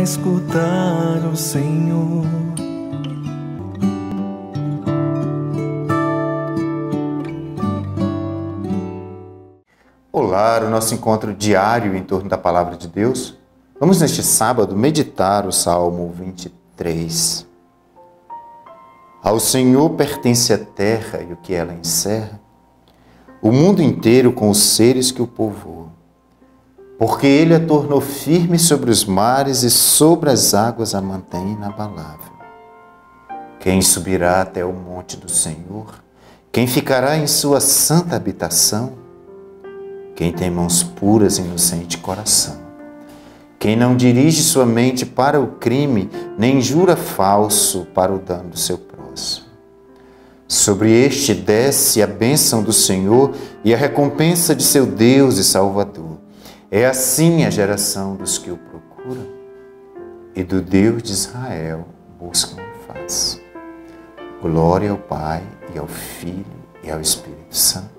escutar o Senhor. Olá, o nosso encontro diário em torno da Palavra de Deus. Vamos neste sábado meditar o Salmo 23. Ao Senhor pertence a terra e o que ela encerra, o mundo inteiro com os seres que o povoam. Porque Ele a tornou firme sobre os mares e sobre as águas a mantém inabalável. Quem subirá até o monte do Senhor? Quem ficará em sua santa habitação? Quem tem mãos puras e inocente coração. Quem não dirige sua mente para o crime, nem jura falso para o dano do seu próximo. Sobre este desce a bênção do Senhor e a recompensa de seu Deus e Salvador. É assim a geração dos que o procuram e do Deus de Israel buscam a face. Glória ao Pai e ao Filho e ao Espírito Santo,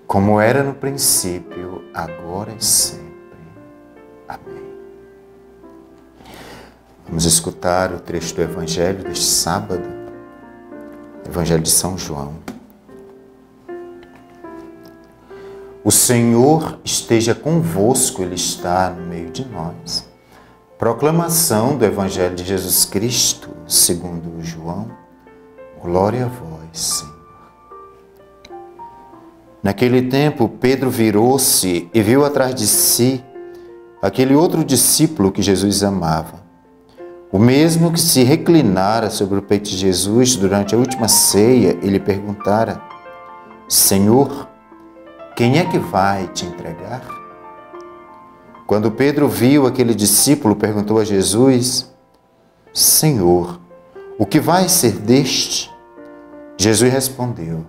como era no princípio, agora e sempre. Amém. Vamos escutar o trecho do Evangelho deste sábado, Evangelho de São João. O Senhor esteja convosco, Ele está no meio de nós. Proclamação do Evangelho de Jesus Cristo, segundo João. Glória a vós, Senhor. Naquele tempo, Pedro virou-se e viu atrás de si aquele outro discípulo que Jesus amava. O mesmo que se reclinara sobre o peito de Jesus durante a última ceia, ele perguntara: Senhor, quem é que vai te entregar? Quando Pedro viu aquele discípulo, perguntou a Jesus: Senhor, o que vai ser deste? Jesus respondeu: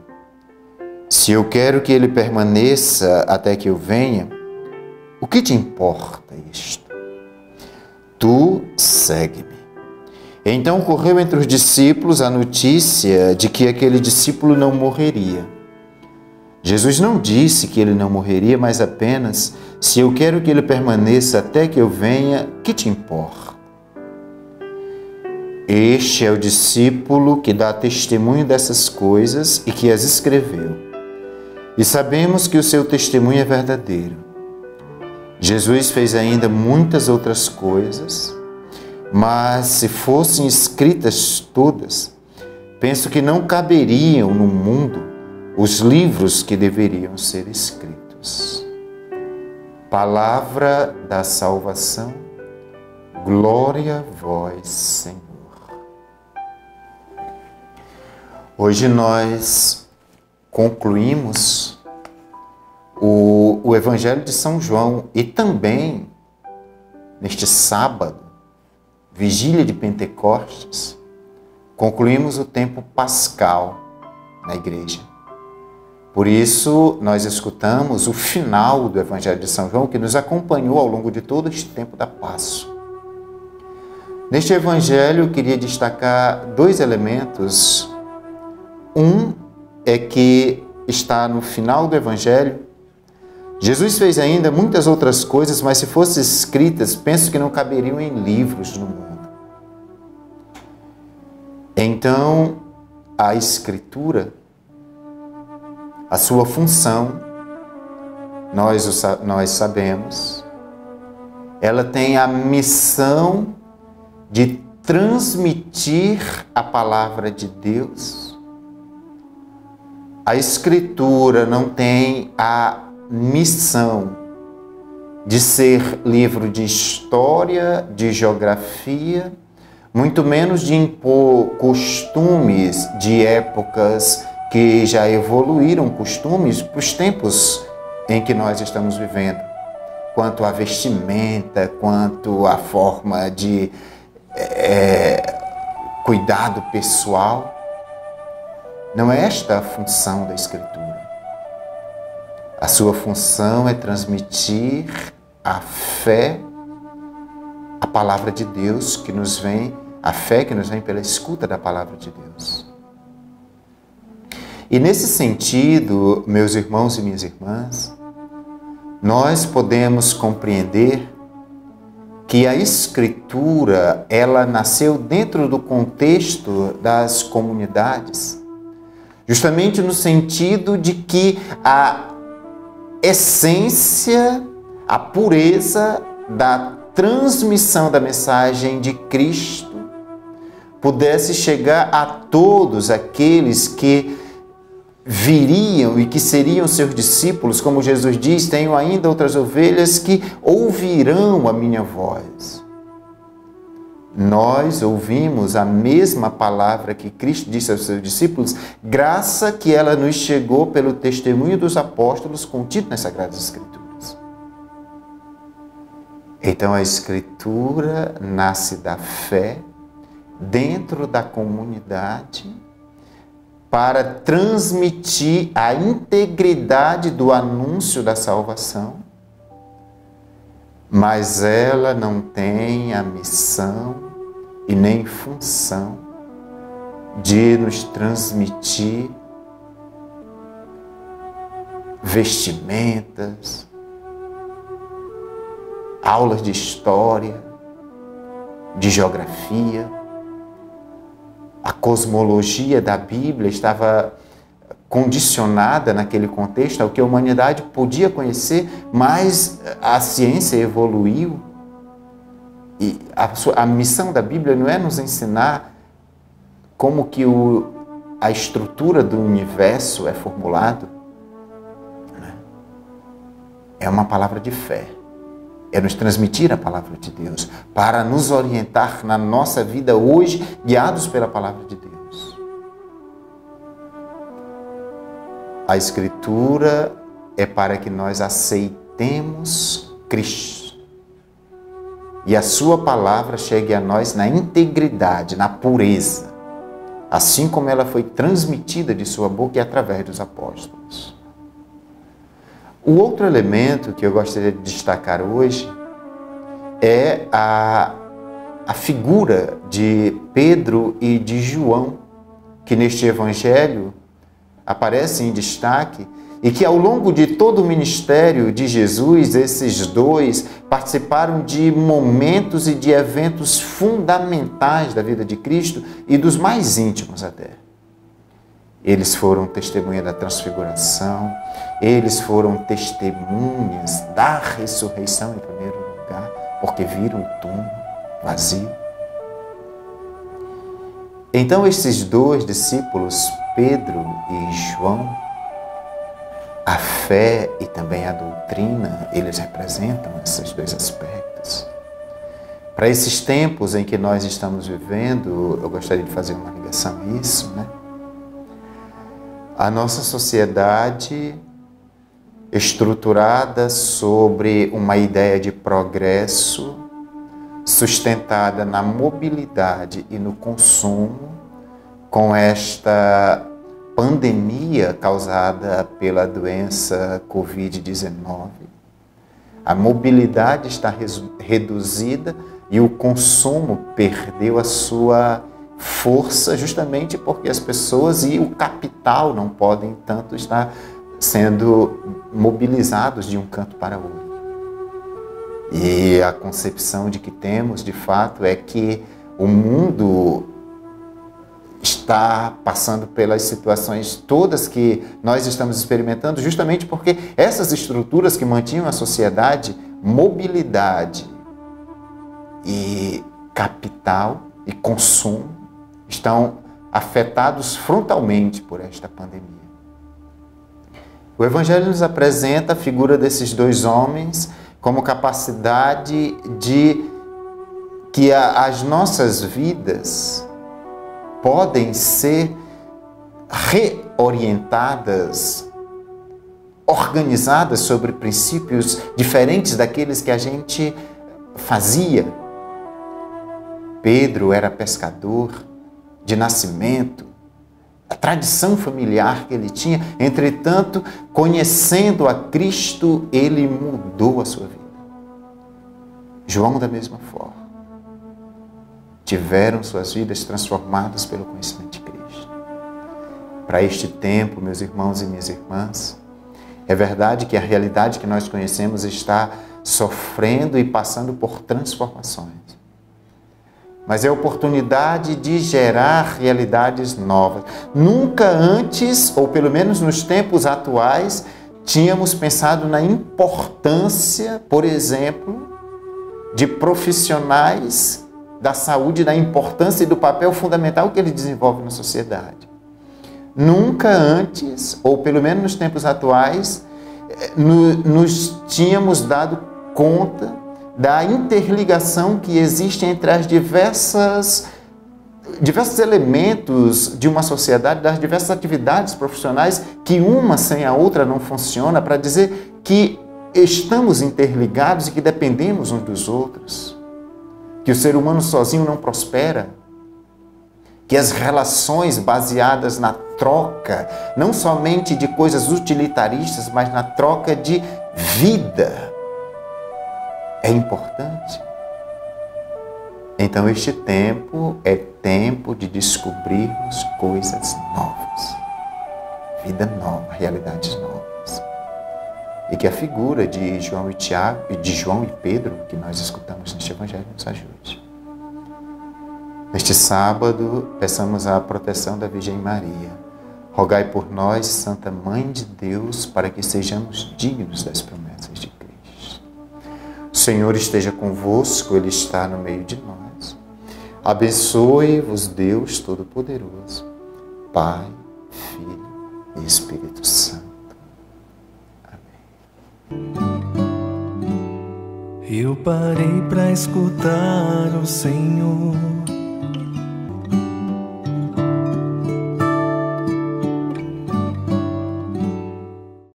Se eu quero que ele permaneça até que eu venha, o que te importa isto? Tu segue-me. Então correu entre os discípulos a notícia de que aquele discípulo não morreria. Jesus não disse que ele não morreria, mas apenas: se eu quero que ele permaneça até que eu venha, que te importa? Este é o discípulo que dá testemunho dessas coisas e que as escreveu. E sabemos que o seu testemunho é verdadeiro. Jesus fez ainda muitas outras coisas, mas se fossem escritas todas, penso que não caberiam no mundo os livros que deveriam ser escritos. Palavra da salvação, glória a vós, Senhor. Hoje nós concluímos o Evangelho de São João e também, neste sábado, vigília de Pentecostes, concluímos o tempo pascal na igreja. Por isso, nós escutamos o final do Evangelho de São João, que nos acompanhou ao longo de todo este tempo da Páscoa. Neste Evangelho, eu queria destacar dois elementos. Um é que está no final do Evangelho. Jesus fez ainda muitas outras coisas, mas se fossem escritas, penso que não caberiam em livros no mundo. Então, a Escritura, a sua função, nós sabemos, ela tem a missão de transmitir a palavra de Deus. A Escritura não tem a missão de ser livro de história, de geografia, muito menos de impor costumes de épocas que já evoluíram, costumes para os tempos em que nós estamos vivendo, quanto à vestimenta, quanto à forma de cuidado pessoal. Não é esta a função da Escritura. A sua função é transmitir a fé, a palavra de Deus que nos vem, a fé que nos vem pela escuta da palavra de Deus. E nesse sentido, meus irmãos e minhas irmãs, nós podemos compreender que a Escritura, ela nasceu dentro do contexto das comunidades, justamente no sentido de que a essência, a pureza da transmissão da mensagem de Cristo pudesse chegar a todos aqueles que viriam e que seriam seus discípulos, como Jesus diz, tenho ainda outras ovelhas que ouvirão a minha voz. Nós ouvimos a mesma palavra que Cristo disse aos seus discípulos, graça que ela nos chegou pelo testemunho dos apóstolos contido nas Sagradas Escrituras. Então a Escritura nasce da fé dentro da comunidade para transmitir a integridade do anúncio da salvação, mas ela não tem a missão e nem função de nos transmitir vestimentas, aulas de história, de geografia. A cosmologia da Bíblia estava condicionada naquele contexto ao que a humanidade podia conhecer, mas a ciência evoluiu. E a missão da Bíblia não é nos ensinar como que a estrutura do universo é formulado. É uma palavra de fé. É nos transmitir a palavra de Deus, para nos orientar na nossa vida hoje, guiados pela palavra de Deus. A Escritura é para que nós aceitemos Cristo. E a sua palavra chegue a nós na integridade, na pureza, assim como ela foi transmitida de sua boca e através dos apóstolos. O outro elemento que eu gostaria de destacar hoje é a figura de Pedro e de João, que neste evangelho aparece em destaque e que ao longo de todo o ministério de Jesus, esses dois participaram de momentos e de eventos fundamentais da vida de Cristo e dos mais íntimos até. Eles foram testemunha da transfiguração, eles foram testemunhas da ressurreição em primeiro lugar, porque viram o túmulo vazio. Então esses dois discípulos, Pedro e João, a fé e também a doutrina, eles representam esses dois aspectos. Para esses tempos em que nós estamos vivendo, eu gostaria de fazer uma ligação a isso, né? A nossa sociedade, estruturada sobre uma ideia de progresso, sustentada na mobilidade e no consumo, com esta pandemia causada pela doença Covid-19, a mobilidade está reduzida e o consumo perdeu a sua força justamente porque as pessoas e o capital não podem tanto estar sendo mobilizados de um canto para outro. E a concepção de que temos, de fato, é que o mundo está passando pelas situações todas que nós estamos experimentando, justamente porque essas estruturas que mantinham a sociedade, mobilidade e capital e consumo, estão afetados frontalmente por esta pandemia. O Evangelho nos apresenta a figura desses dois homens como capacidade de que as nossas vidas podem ser reorientadas, organizadas sobre princípios diferentes daqueles que a gente fazia. Pedro era pescador de nascimento, a tradição familiar que ele tinha, entretanto, conhecendo a Cristo, ele mudou a sua vida. João, da mesma forma, tiveram suas vidas transformadas pelo conhecimento de Cristo. Para este tempo, meus irmãos e minhas irmãs, é verdade que a realidade que nós conhecemos está sofrendo e passando por transformações. Mas é a oportunidade de gerar realidades novas. Nunca antes, ou pelo menos nos tempos atuais, tínhamos pensado na importância, por exemplo, de profissionais da saúde, da importância e do papel fundamental que eles desenvolvem na sociedade. Nunca antes, ou pelo menos nos tempos atuais, nos tínhamos dado conta da interligação que existe entre as diversos elementos de uma sociedade, das diversas atividades profissionais, que uma sem a outra não funciona, para dizer que estamos interligados e que dependemos uns dos outros, que o ser humano sozinho não prospera, que as relações baseadas na troca, não somente de coisas utilitaristas, mas na troca de vida, é importante. Então este tempo é tempo de descobrirmos coisas novas, vida nova, realidades novas. E que a figura de João e Tiago, de João e Pedro, que nós escutamos neste Evangelho, nos ajude. Neste sábado, peçamos a proteção da Virgem Maria. Rogai por nós, Santa Mãe de Deus, para que sejamos dignos das promessas de Cristo. O Senhor esteja convosco, Ele está no meio de nós. Abençoe-vos Deus Todo-Poderoso, Pai, Filho e Espírito Santo. Amém. Eu parei para escutar o Senhor.